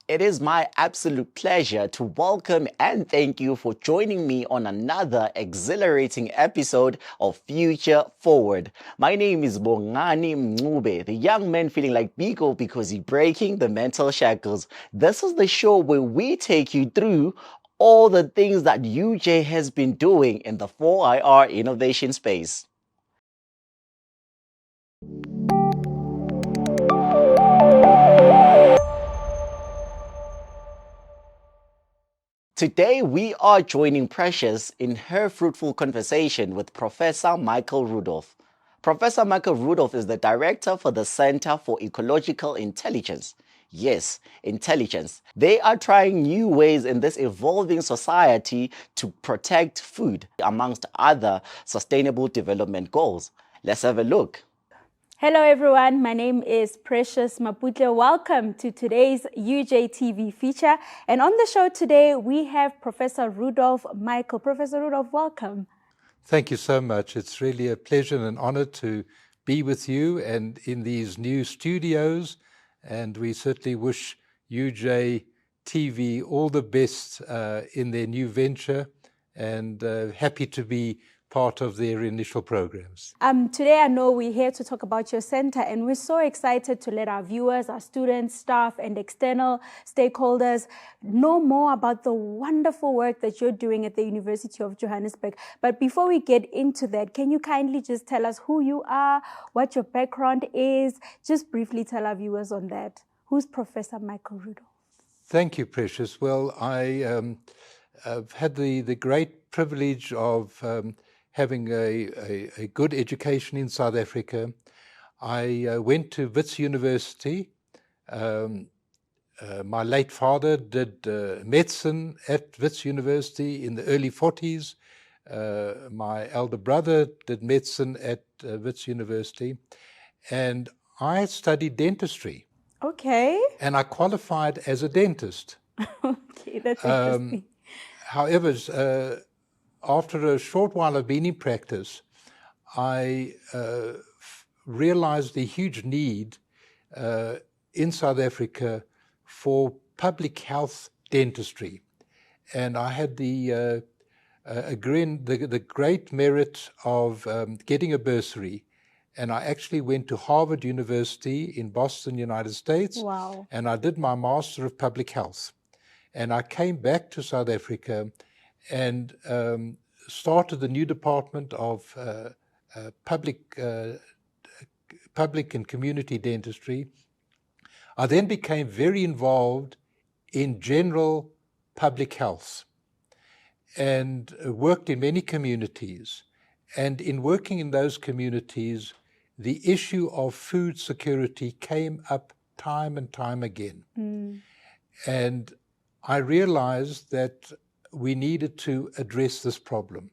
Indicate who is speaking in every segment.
Speaker 1: It is my absolute pleasure to welcome and thank you for joining me on another exhilarating episode of Future Forward. My name is Bongani Mncube, the young man feeling like Biko because he's breaking the mental shackles. This is the show where we take you through all the things that UJ has been doing in the 4IR innovation space. Today, we are joining Precious in her fruitful conversation with Professor Michael Rudolph. Professor Michael Rudolph is the director for the Center for Ecological Intelligence. Yes, intelligence. They are trying new ways in this evolving society to protect food, amongst other sustainable development goals. Let's have a look.
Speaker 2: Hello everyone, my name is Precious Maputle. Welcome to today's UJTV feature. And on the show today, we have Professor Rudolph Michael. Professor Rudolph, welcome.
Speaker 3: Thank you so much. It's really a pleasure and an honor to be with you and in these new studios. And we certainly wish UJTV all the best in their new venture, and happy to be part of their initial programs.
Speaker 2: Today I know we're here to talk about your center, and we're so excited to let our viewers, our students, staff, and external stakeholders know more about the wonderful work that you're doing at the University of Johannesburg. But before we get into that, can you kindly just tell us who you are, what your background is? Just briefly tell our viewers on that. Who's Professor Michael Rudolph?
Speaker 3: Thank you, Precious. Well, I've had the great privilege of having a good education in South Africa. I went to Wits University. My late father did medicine at Wits University in the early 40s. My elder brother did medicine at Wits University. And I studied dentistry.
Speaker 2: Okay.
Speaker 3: And I qualified as a dentist.
Speaker 2: Okay, that's interesting.
Speaker 3: However, after a short while of being in practice, I realized the huge need in South Africa for public health dentistry. And I had the great merit of getting a bursary. And I actually went to Harvard University in Boston, United States.
Speaker 2: Wow.
Speaker 3: And I did my Master of Public Health. And I came back to South Africa and started the new department of public and community dentistry. I then became very involved in general public health and worked in many communities. And in working in those communities, the issue of food security came up time and time again. And I realized that we needed to address this problem.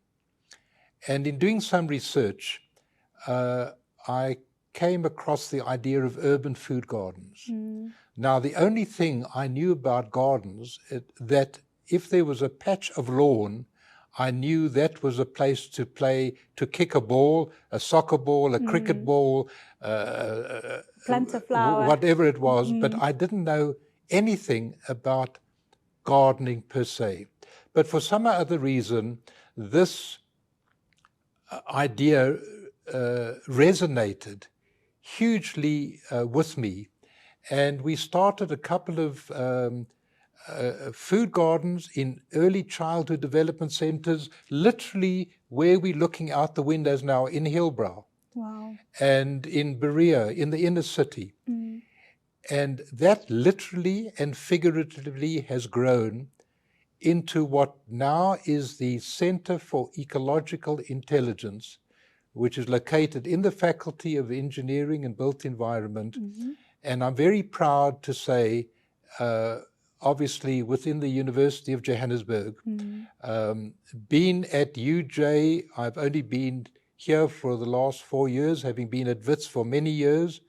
Speaker 3: And in doing some research, I came across the idea of urban food gardens. Now, the only thing I knew about gardens that if there was a patch of lawn, I knew that was a place to play, to kick a ball, a soccer ball, a cricket ball,
Speaker 2: Plant a flower.
Speaker 3: whatever it was, but I didn't know anything about gardening per se. But for some other reason, this idea resonated hugely with me. And we started a couple of food gardens in early childhood development centers, literally where we're looking out the windows now in Hillbrow.
Speaker 2: Wow.
Speaker 3: And in Berea, in the inner city. And that literally and figuratively has grown into what now is the Center for Ecological Intelligence, which is located in the Faculty of Engineering and Built Environment. And I'm very proud to say, obviously within the University of Johannesburg, being at UJ, I've only been here for the last 4 years, having been at Wits for many years,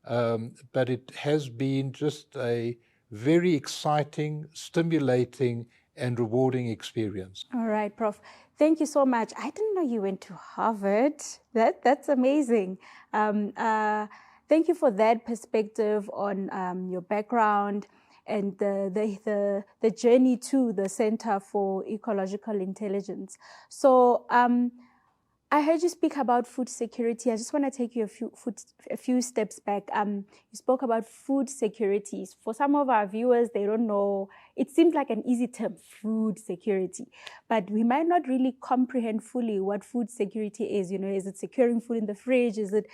Speaker 3: but it has been just a very exciting, stimulating, and rewarding experience.
Speaker 2: All right, Prof. Thank you so much. I didn't know you went to Harvard. That's amazing. Thank you for that perspective on your background. and the journey to the Center for Ecological Intelligence. So I heard you speak about food security. I just want to take you a few steps back. You spoke about food securities. For some of our viewers, they don't know. It seems like an easy term, food security, but we might not really comprehend fully what food security is. Is it securing food in the fridge? Is it,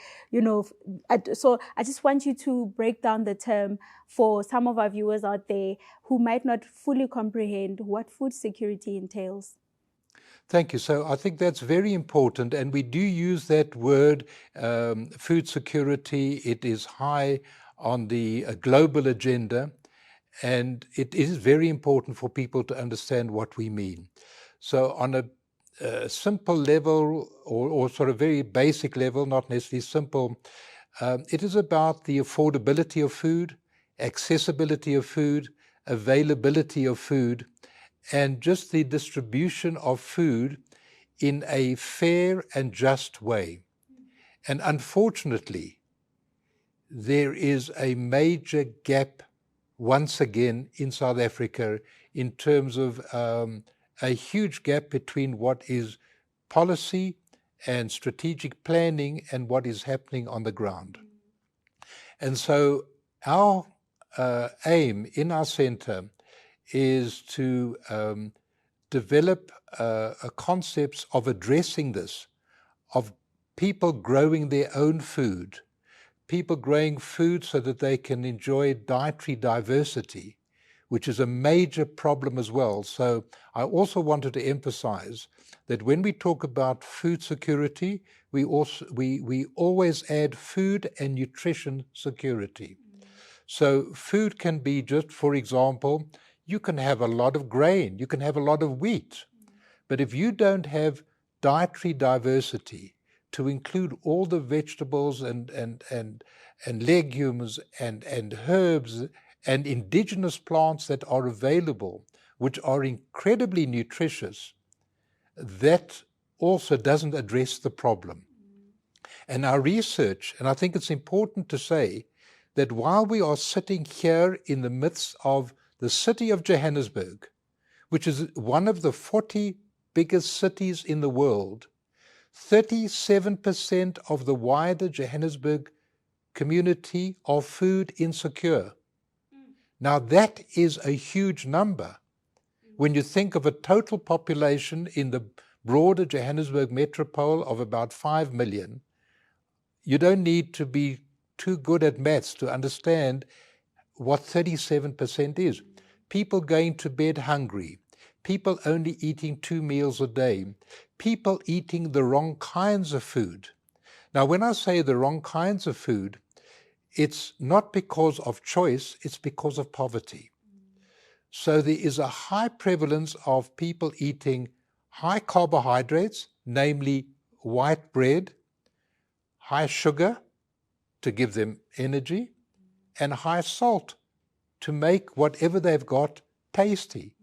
Speaker 2: so I just want you to break down the term for some of our viewers out there who might not fully comprehend what food security entails.
Speaker 3: Thank you. So I think that's very important, and we do use that word, food security. It is high on the global agenda, and it is very important for people to understand what we mean. So on a simple level, or sort of very basic level, not necessarily simple, it is about the affordability of food, accessibility of food, availability of food, and just the distribution of food in a fair and just way. And unfortunately, there is a major gap once again in South Africa in terms of a huge gap between what is policy and strategic planning and what is happening on the ground. And so our aim in our center is to develop concepts of addressing this, of people growing their own food, people growing food so that they can enjoy dietary diversity, which is a major problem as well. So I also wanted to emphasize that when we talk about food security, we always add food and nutrition security. So food can be just, for example, you can have a lot of grain, you can have a lot of wheat, but if you don't have dietary diversity to include all the vegetables and legumes and herbs and indigenous plants that are available, which are incredibly nutritious, that also doesn't address the problem. And our research, and I think it's important to say that while we are sitting here in the midst of the city of Johannesburg, which is one of the 40 biggest cities in the world, 37% of the wider Johannesburg community are food insecure. Now that is a huge number. When you think of a total population in the broader Johannesburg metropole of about 5 million, you don't need to be too good at maths to understand what 37% is. People going to bed hungry, people only eating 2 meals a day, people eating the wrong kinds of food. Now, when I say the wrong kinds of food, it's not because of choice, it's because of poverty. So there is a high prevalence of people eating high carbohydrates, namely white bread, high sugar to give them energy, and high salt to make whatever they've got tasty.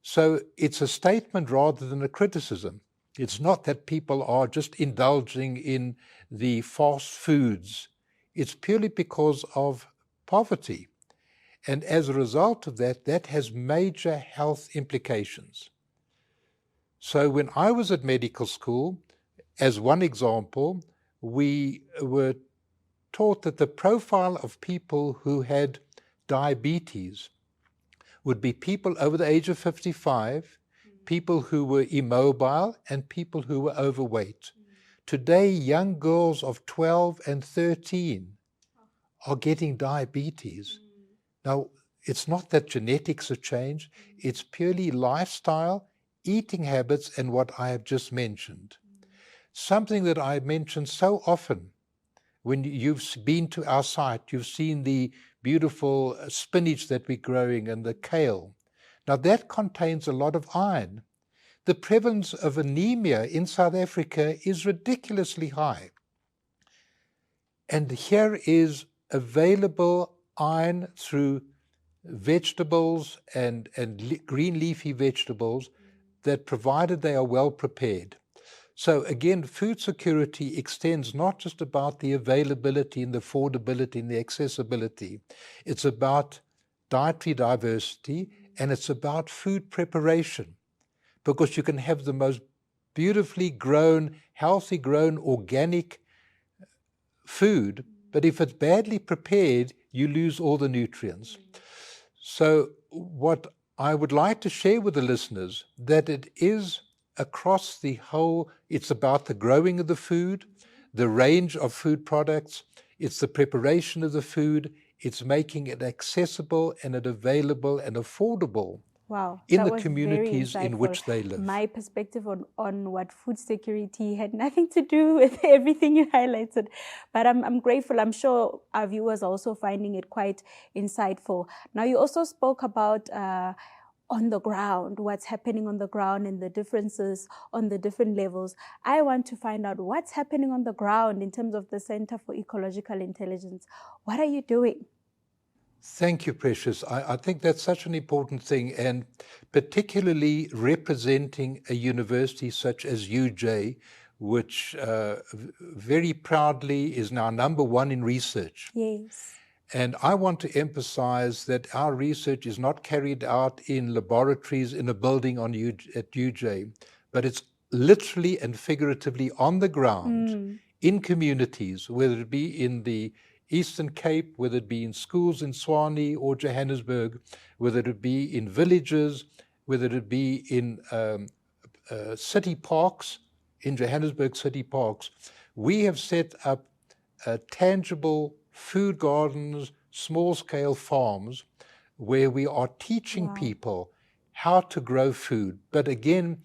Speaker 3: So it's a statement rather than a criticism. It's not that people are just indulging in the fast foods. It's purely because of poverty. And as a result of that, that has major health implications. So when I was at medical school, as one example, we were taught that the profile of people who had diabetes would be people over the age of 55, people who were immobile, and people who were overweight. Today, young girls of 12 and 13 are getting diabetes. Now, it's not that genetics have changed, it's purely lifestyle, eating habits, and what I have just mentioned. Something that I mention so often. When you've been to our site, you've seen the beautiful spinach that we're growing and the kale. Now that contains a lot of iron. The prevalence of anemia in South Africa is ridiculously high. And here is available iron through vegetables and green leafy vegetables that provided they are well prepared. So again, food security extends not just about the availability and the affordability and the accessibility. It's about dietary diversity, and it's about food preparation, because you can have the most beautifully grown, healthy grown, organic food, but if it's badly prepared, you lose all the nutrients. So what I would like to share with the listeners, that it is across the whole, it's about the growing of the food, the range of food products, it's the preparation of the food, it's making it accessible and it available and affordable.
Speaker 2: Wow,
Speaker 3: In
Speaker 2: that
Speaker 3: the
Speaker 2: was
Speaker 3: communities
Speaker 2: very
Speaker 3: in
Speaker 2: insightful.
Speaker 3: which they live.
Speaker 2: My perspective on what food security had nothing to do with everything you highlighted. But I'm grateful. I'm sure our viewers are also finding it quite insightful. Now, you also spoke about on the ground, what's happening on the ground and the differences on the different levels. I want to find out what's happening on the ground in terms of the Center for Ecological Intelligence. What are you doing?
Speaker 3: Thank you, Precious. I think that's such an important thing, and particularly representing a university such as UJ, which very proudly is now #1 in research.
Speaker 2: Yes.
Speaker 3: And I want to emphasize that our research is not carried out in laboratories in a building at UJ, but it's literally and figuratively on the ground in communities, whether it be in the Eastern Cape, whether it be in schools in Tshwane or Johannesburg, whether it be in villages, whether it be in city parks, in Johannesburg city parks. We have set up tangible food gardens, small-scale farms, where we are teaching people how to grow food. But again,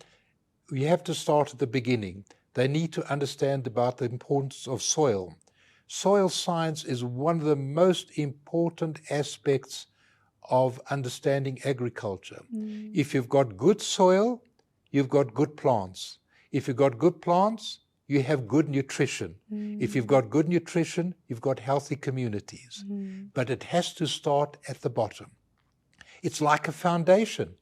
Speaker 3: we have to start at the beginning. They need to understand about the importance of soil. Soil science is one of the most important aspects of understanding agriculture. If you've got good soil, you've got good plants. If you've got good plants, you have good nutrition. If you've got good nutrition, you've got healthy communities. But it has to start at the bottom. It's like a foundation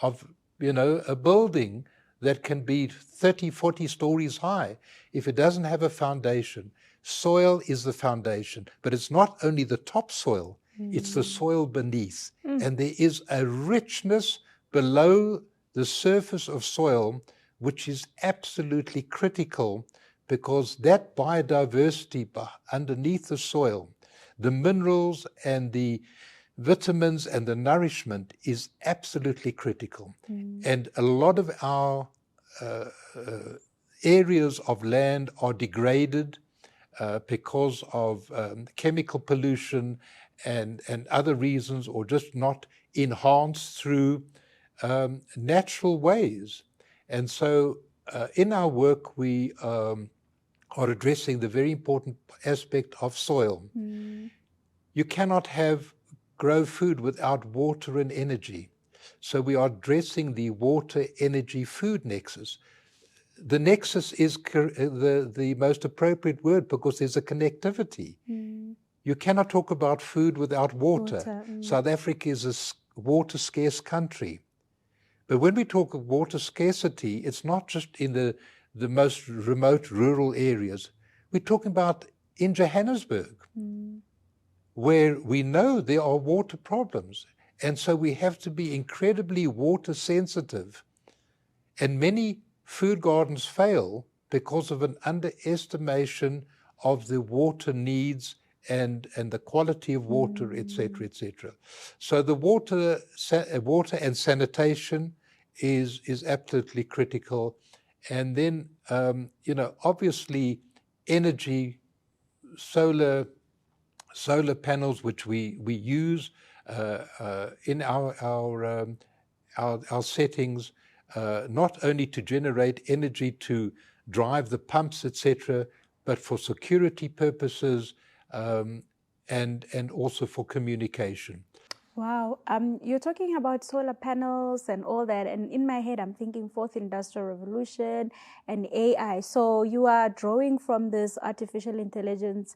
Speaker 3: of, a building that can be 30, 40 stories high. If it doesn't have a foundation, soil is the foundation, but it's not only the topsoil, it's the soil beneath. And there is a richness below the surface of soil, which is absolutely critical, because that biodiversity underneath the soil, the minerals and the vitamins and the nourishment is absolutely critical. And a lot of our areas of land are degraded because of chemical pollution and other reasons, or just not enhanced through natural ways. And so in our work, we are addressing the very important aspect of soil. You cannot grow food without water and energy. So we are addressing the water, energy, food nexus. The nexus is the most appropriate word, because there's a connectivity. You cannot talk about food without water. South Africa is a water scarce country. But when we talk of water scarcity, it's not just in the most remote rural areas. We're talking about in Johannesburg, where we know there are water problems. And so we have to be incredibly water sensitive. And many food gardens fail because of an underestimation of the water needs and the quality of water, etc., etc. So the water and sanitation is absolutely critical. And then, obviously, energy, solar panels, which we use in our settings, not only to generate energy to drive the pumps, etc., but for security purposes, and also for communication.
Speaker 2: Wow. You're talking about solar panels and all that, and in my head, I'm thinking fourth industrial revolution and AI. So you are drawing from this artificial intelligence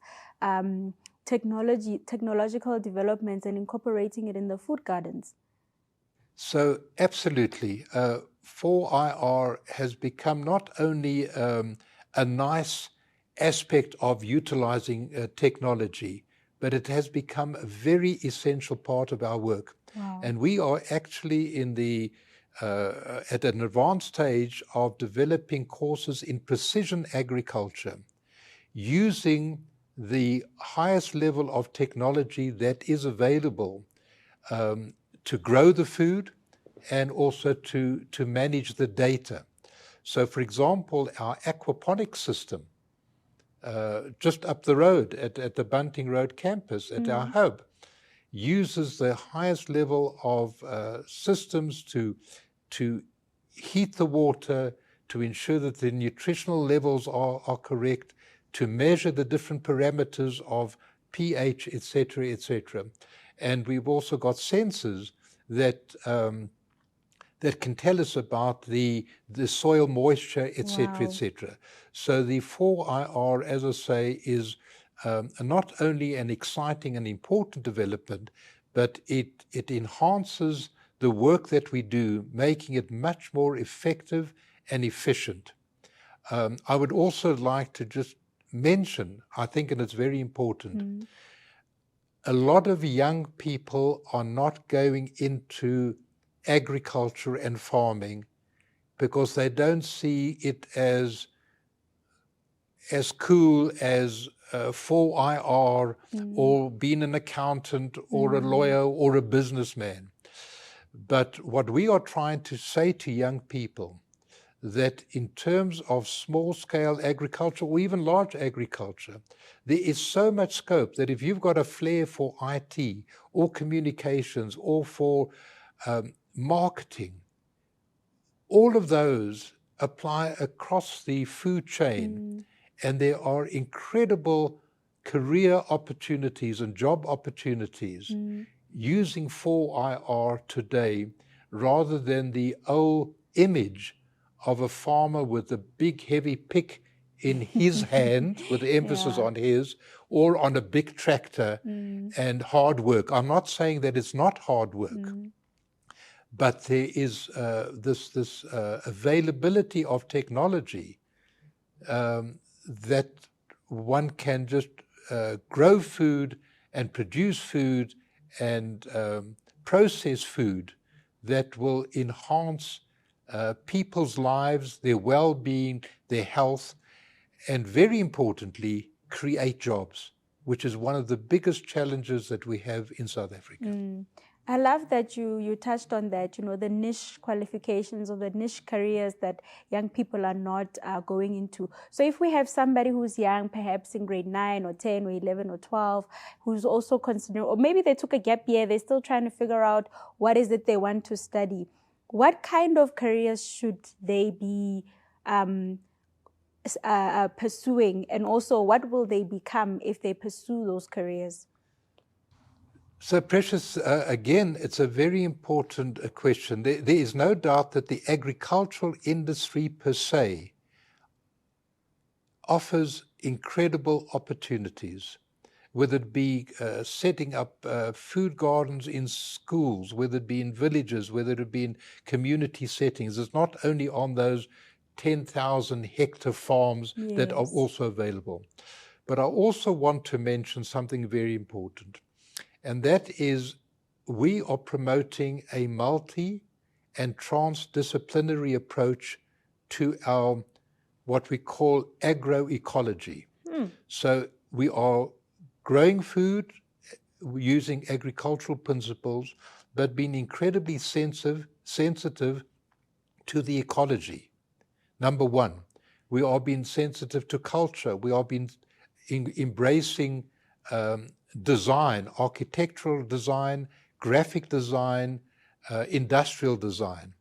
Speaker 2: technological developments and incorporating it in the food gardens.
Speaker 3: So absolutely. 4IR has become not only a nice aspect of utilizing technology, but it has become a very essential part of our work.
Speaker 2: Wow.
Speaker 3: And we are actually in the at an advanced stage of developing courses in precision agriculture, using the highest level of technology that is available to grow the food and also to manage the data. So, for example, our aquaponics system, just up the road at the Bunting Road campus, at our hub, uses the highest level of systems to heat the water, to ensure that the nutritional levels are correct, to measure the different parameters of pH, etc., etc. And we've also got sensors that that can tell us about the soil moisture, etc.,
Speaker 2: Wow.
Speaker 3: etc. So the 4IR, as I say, is not only an exciting and important development, but it enhances the work that we do, making it much more effective and efficient. I would also like to just mention, I think, and it's very important, a lot of young people are not going into agriculture and farming because they don't see it as cool as 4IR or being an accountant or a lawyer or a businessman. But what we are trying to say to young people, that in terms of small-scale agriculture or even large agriculture, there is so much scope that if you've got a flair for IT or communications or for marketing, all of those apply across the food chain, and there are incredible career opportunities and job opportunities using 4IR today, rather than the old image of a farmer with a big heavy pick in his hand, with the emphasis on his, or on a big tractor and hard work. I'm not saying that it's not hard work, but there is this availability of technology that one can just grow food and produce food and process food that will enhance people's lives, their well-being, their health, and very importantly, create jobs, which is one of the biggest challenges that we have in South Africa.
Speaker 2: I love that you touched on that, the niche qualifications or the niche careers that young people are not going into. So if we have somebody who's young, perhaps in grade 9 or 10 or 11 or 12, who's also considering, or maybe they took a gap year, they're still trying to figure out what is it they want to study. What kind of careers should they be pursuing, and also what will they become if they pursue those careers?
Speaker 3: So, Precious, again, it's a very important question. There is no doubt that the agricultural industry per se offers incredible opportunities, whether it be setting up food gardens in schools, whether it be in villages, whether it be in community settings. It's not only on those 10,000 hectare farms that are also available. But I also want to mention something very important. And that is, we are promoting a multi and transdisciplinary approach to our, what we call agroecology. So we are growing food using agricultural principles, but being incredibly sensitive to the ecology. Number one, we are being sensitive to culture. We are being embracing design, architectural design, graphic design, industrial design.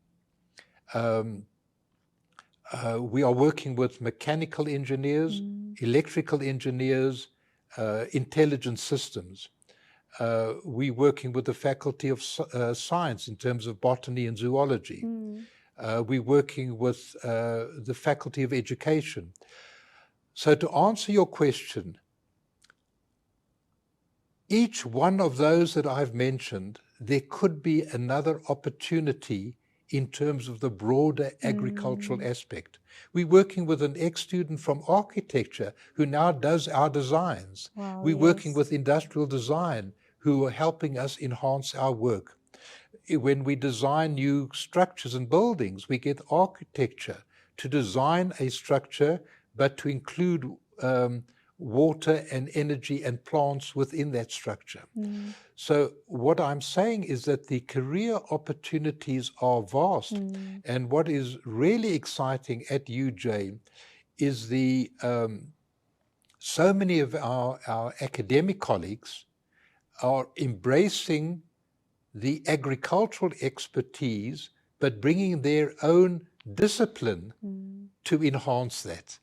Speaker 3: We are working with mechanical engineers, electrical engineers, intelligent systems. We're working with the Faculty of Science in terms of botany and zoology. We're working with the Faculty of Education. So to answer your question, each one of those that I've mentioned, there could be another opportunity in terms of the broader agricultural aspect. We're working with an ex-student from architecture who now does our designs.
Speaker 2: Wow,
Speaker 3: We're working
Speaker 2: yes.
Speaker 3: with industrial design who are helping us enhance our work. When we design new structures and buildings, we get architecture to design a structure, but to include water and energy and plants within that structure. So what I'm saying is that the career opportunities are vast. And what is really exciting at UJ is the so many of our academic colleagues are embracing the agricultural expertise, but bringing their own discipline to enhance that.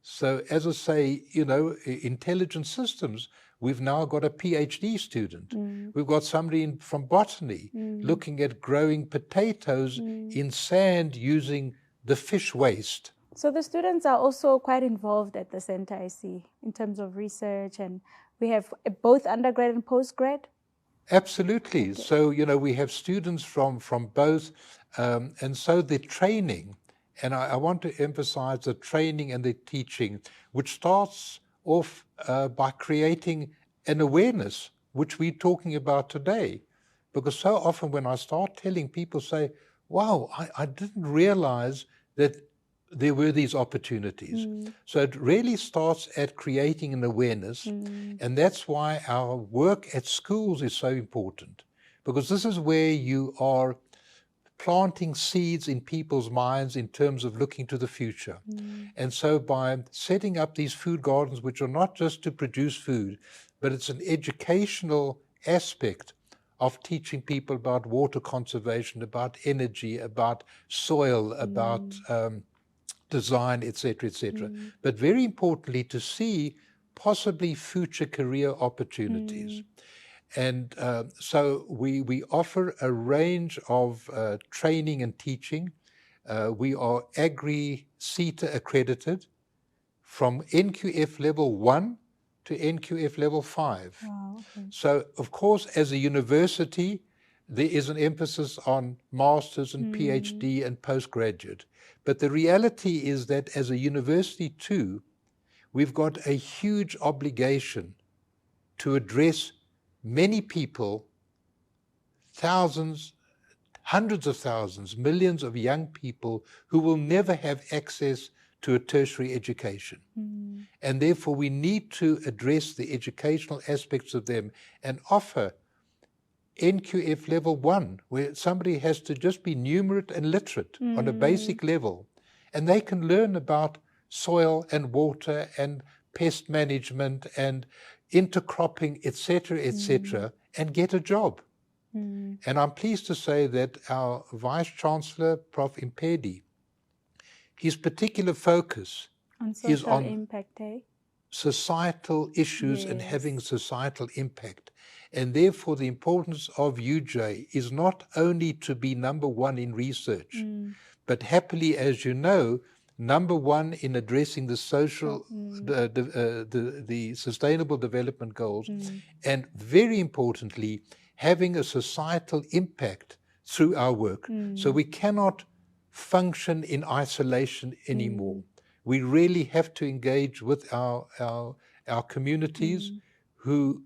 Speaker 3: So as I say, you know, intelligent systems, we've now got a PhD student. We've got somebody from botany looking at growing potatoes in sand using the fish waste.
Speaker 2: So the students are also quite involved at the center, I see, in terms of research, and we have both undergrad and postgrad?
Speaker 3: Absolutely. Okay. So, you know, we have students from both, and so the training, and I want to emphasize the training and the teaching, which starts off by creating an awareness, which we're talking about today. Because so often when I start telling people, say, wow, I didn't realize that there were these opportunities. So it really starts at creating an awareness. And that's why our work at schools is so important, because this is where you are planting seeds in people's minds in terms of looking to the future. And so by setting up these food gardens, which are not just to produce food, but it's an educational aspect of teaching people about water conservation, about energy, about soil, about design, etc., etc. But very importantly, to see possibly future career opportunities. And so we offer a range of training and teaching. We are Agri-CETA accredited from NQF level 1 to NQF level 5.
Speaker 2: Wow, okay.
Speaker 3: So, of course, as a university, there is an emphasis on master's and PhD and postgraduate. But the reality is that as a university too, we've got a huge obligation to address many people, thousands, hundreds of thousands, millions of young people who will never have access to a tertiary education. And therefore we need to address the educational aspects of them and offer NQF level 1, where somebody has to just be numerate and literate on a basic level, and they can learn about soil and water and pest management and intercropping, etc., etc., and get a job. And I'm pleased to say that our Vice-Chancellor, Prof Impedi, his particular focus
Speaker 2: on
Speaker 3: is
Speaker 2: social
Speaker 3: on
Speaker 2: impact,
Speaker 3: societal issues and having societal impact. And therefore the importance of UJ is not only to be number one in research, but happily, as you know, number one in addressing the social, the sustainable development goals, and very importantly, having a societal impact through our work. So we cannot function in isolation anymore. We really have to engage with our communities who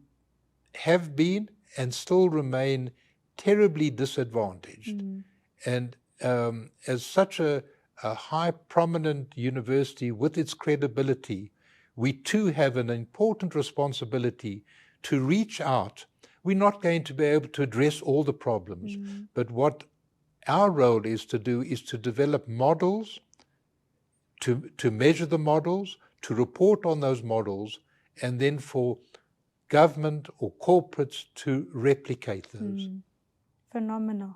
Speaker 3: have been and still remain terribly disadvantaged. And as such a high prominent university with its credibility, we too have an important responsibility to reach out. We're not going to be able to address all the problems, but what our role is to do is to develop models, to measure the models, to report on those models, and then for government or corporates to replicate those.
Speaker 2: Phenomenal.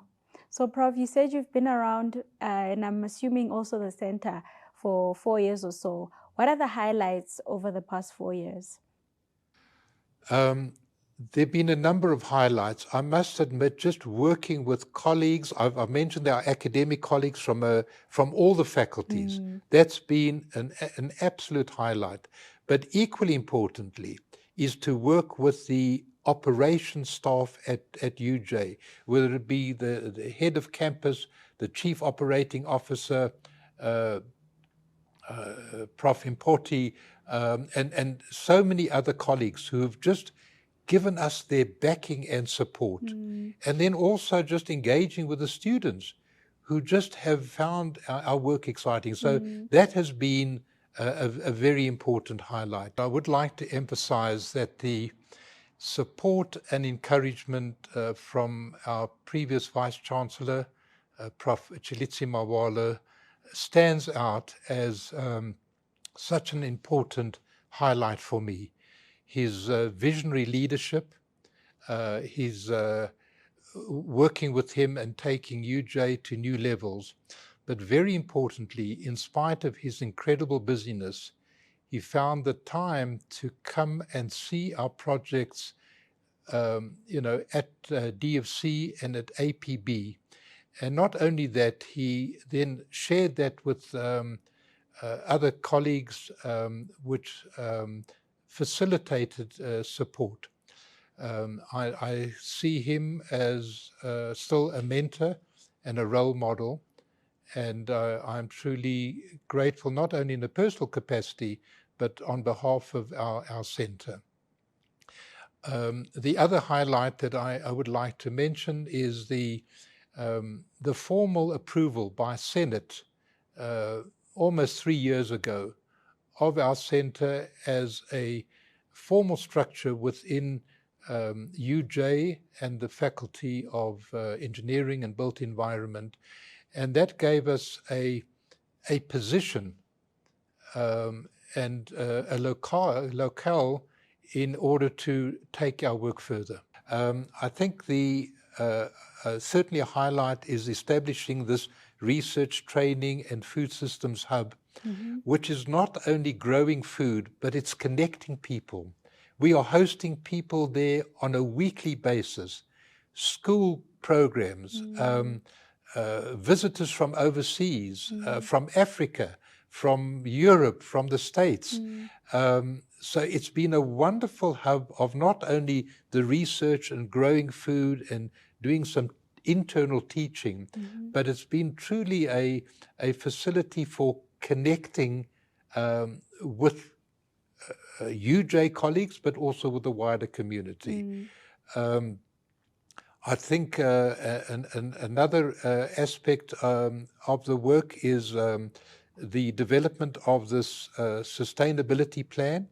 Speaker 2: So, Prof, you said you've been around, and I'm assuming also the center, for 4 years or so. What are the highlights over the past 4 years?
Speaker 3: There have been a number of highlights. I must admit, just working with colleagues, I've mentioned our academic colleagues from all the faculties. That's been an absolute highlight. But equally importantly is to work with the operations staff at UJ, whether it be the head of campus the Chief Operating Officer, Prof Importi, and so many other colleagues who have just given us their backing and support. And then also just engaging with the students who just have found our work exciting. So that has been a very important highlight. I would like to emphasize that the support and encouragement from our previous Vice-Chancellor, Prof Chilitsi Mawala, stands out as such an important highlight for me. His visionary leadership, his working with him and taking UJ to new levels, but very importantly, in spite of his incredible busyness, he found the time to come and see our projects, at DFC and at APB. And not only that, he then shared that with other colleagues, which facilitated support. I see him as still a mentor and a role model, and I'm truly grateful, not only in a personal capacity, but on behalf of our center. The other highlight that I would like to mention is the formal approval by Senate almost 3 years ago of our center as a formal structure within UJ and the Faculty of Engineering and Built Environment. And that gave us a position and a locale in order to take our work further. I think certainly a highlight is establishing this research, training and food systems hub, which is not only growing food, but it's connecting people. We are hosting people there on a weekly basis, school programs, visitors from overseas, from Africa, from Europe, from the States. So it's been a wonderful hub of not only the research and growing food and doing some internal teaching, but it's been truly a facility for connecting with UJ colleagues, but also with the wider community. I think another aspect of the work is the development of this sustainability plan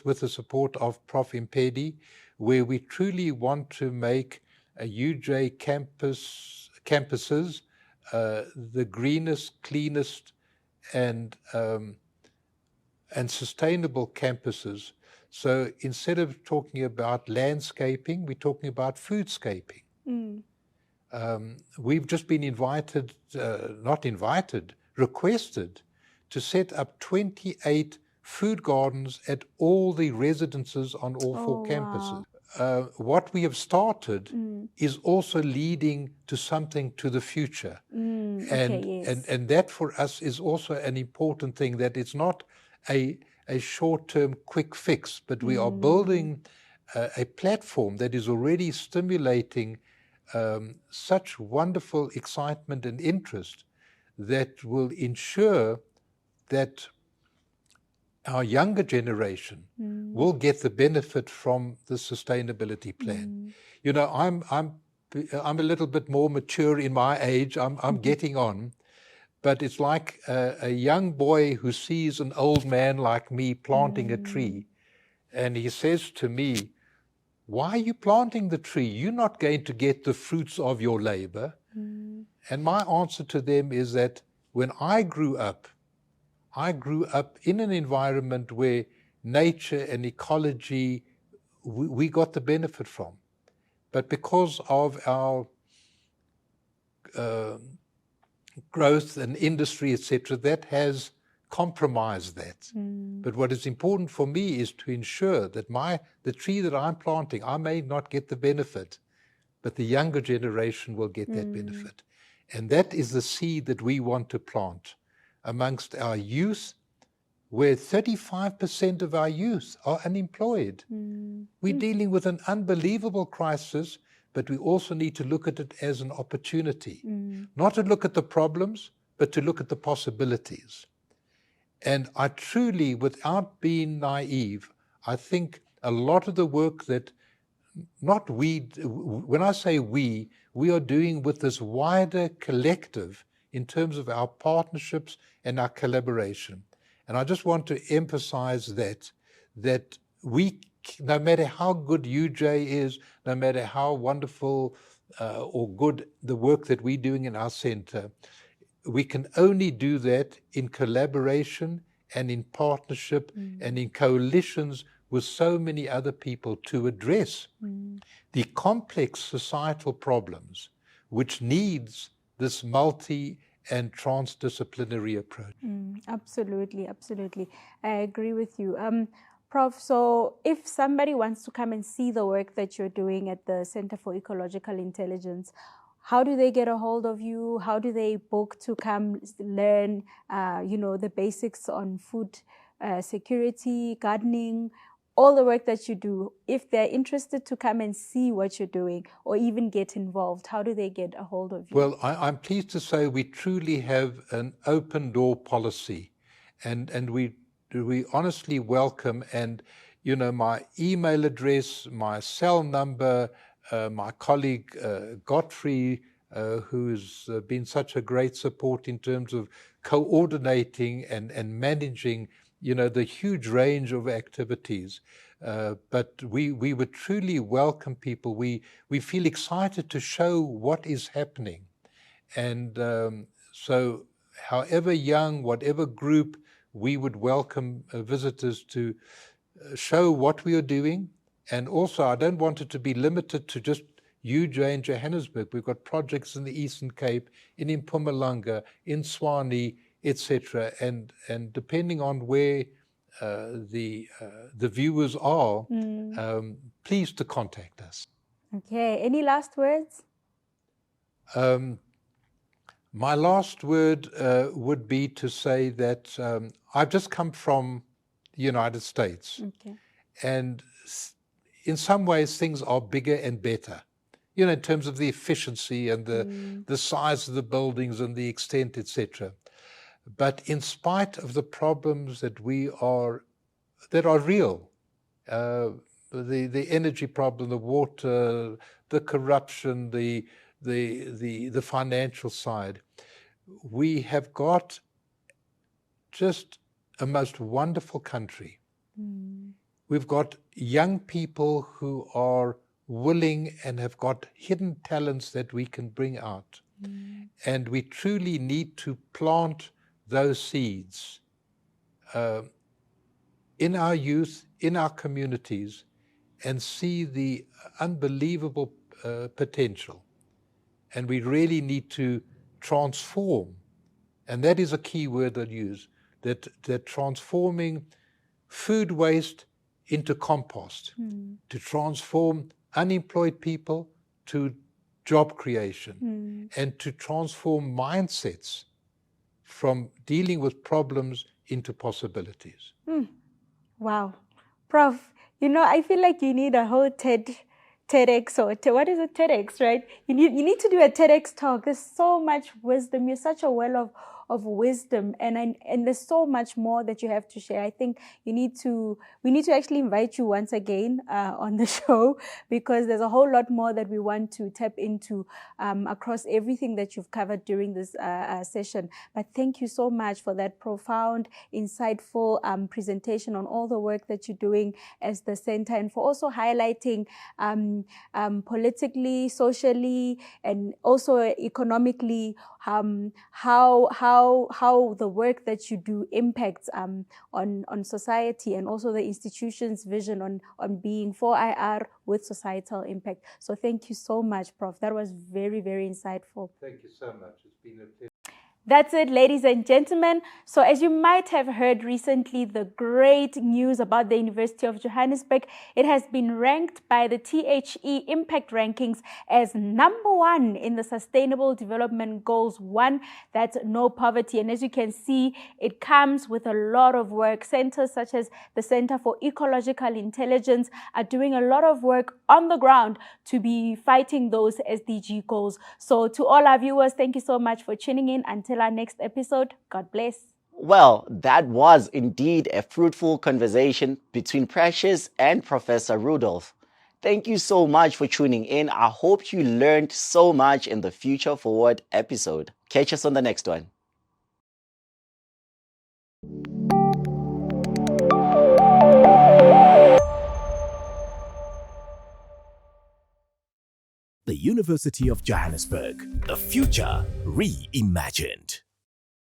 Speaker 3: with the support of Prof Impedi, where we truly want to make a UJ campuses the greenest, cleanest, and sustainable campuses. So instead of talking about landscaping, we're talking about foodscaping. We've just been requested to set up 28 food gardens at all the residences on all four campuses. What we have started is also leading to something to the future. And that for us is also an important thing, that it's not a short-term quick fix, but we are building a platform that is already stimulating such wonderful excitement and interest that will ensure that our younger generation will get the benefit from the sustainability plan. You know, I'm a little bit more mature in my age. I'm getting on, but it's like a young boy who sees an old man like me planting a tree, and he says to me, "Why are you planting the tree? You're not going to get the fruits of your labor." And my answer to them is that when I grew up in an environment where nature and ecology, we got the benefit from. But because of our growth and industry, etc., that has compromised that. But what is important for me is to ensure that the tree that I'm planting, I may not get the benefit, but the younger generation will get that benefit. And that is the seed that we want to plant amongst our youth, where 35% of our youth are unemployed. We're dealing with an unbelievable crisis but we also need to look at it as an opportunity. Not to look at the problems, but to look at the possibilities. And I truly, without being naive, I think a lot of the work that not we, when I say we are doing with this wider collective in terms of our partnerships and our collaboration. And I just want to emphasize that we, no matter how good UJ is, no matter how wonderful or good the work that we're doing in our center, we can only do that in collaboration and in partnership and in coalitions with so many other people to address the complex societal problems which needs this multi and transdisciplinary approach.
Speaker 2: Absolutely, absolutely. I agree with you. Prof, so if somebody wants to come and see the work that you're doing at the Center for Ecological Intelligence, how do they get a hold of you? How do they book to come learn, the basics on food security, gardening, all the work that you do? If they're interested to come and see what you're doing or even get involved, how do they get a hold of you?
Speaker 3: Well, I'm pleased to say we truly have an open door policy, and we honestly welcome, and my email address, my cell number, my colleague Godfrey, who's been such a great support in terms of coordinating and managing the huge range of activities. But we would truly welcome people. We feel excited to show what is happening. And so however young, whatever group, we would welcome visitors to show what we are doing. And also, I don't want it to be limited to just UJ in Johannesburg. We've got projects in the Eastern Cape, in Mpumalanga, in Swane, etc. And depending on where the viewers are, please to contact us.
Speaker 2: Okay. Any last words?
Speaker 3: My last word would be to say that I've just come from the United States.
Speaker 2: Okay.
Speaker 3: And in some ways, things are bigger and better, in terms of the efficiency and the size of the buildings and the extent, etc. But in spite of the problems that are real, the energy problem, the water, the corruption, the financial side, we have got just a most wonderful country. We've got young people who are willing and have got hidden talents that we can bring out. And we truly need to plant those seeds in our youth, in our communities, and see the unbelievable potential. And we really need to transform, and that is a key word I'll use, that transforming food waste into compost, to transform unemployed people to job creation, and to transform mindsets from dealing with problems into possibilities.
Speaker 2: Wow. Prof, I feel like you need a whole TEDx, or what is it, TEDx, right? You need to do a TEDx talk. There's so much wisdom. You're such a well of wisdom, and there's so much more that you have to share. I think we need to actually invite you once again on the show, because there's a whole lot more that we want to tap into across everything that you've covered during this session. But thank you so much for that profound, insightful presentation on all the work that you're doing as the center, and for also highlighting politically, socially, and also economically how the work that you do impacts on society, and also the institution's vision on being for IR with societal impact. So thank you so much, Prof. That was very, very insightful.
Speaker 3: Thank you so much. It's been a pleasure.
Speaker 2: That's it, ladies and gentlemen. So as you might have heard recently, the great news about the University of Johannesburg, it has been ranked by the THE Impact Rankings as #1 in the Sustainable Development Goals 1, that's no poverty. And as you can see, it comes with a lot of work. Centers such as the Center for Ecological Intelligence are doing a lot of work on the ground to be fighting those SDG goals. So to all our viewers, thank you so much for tuning in. Until our next episode, God bless.
Speaker 1: Well, that was indeed a fruitful conversation between Precious and Professor Rudolph. Thank you so much for tuning in. I hope you learned so much in the Future Forward episode. Catch us on the next one.
Speaker 4: The University of Johannesburg, the future reimagined.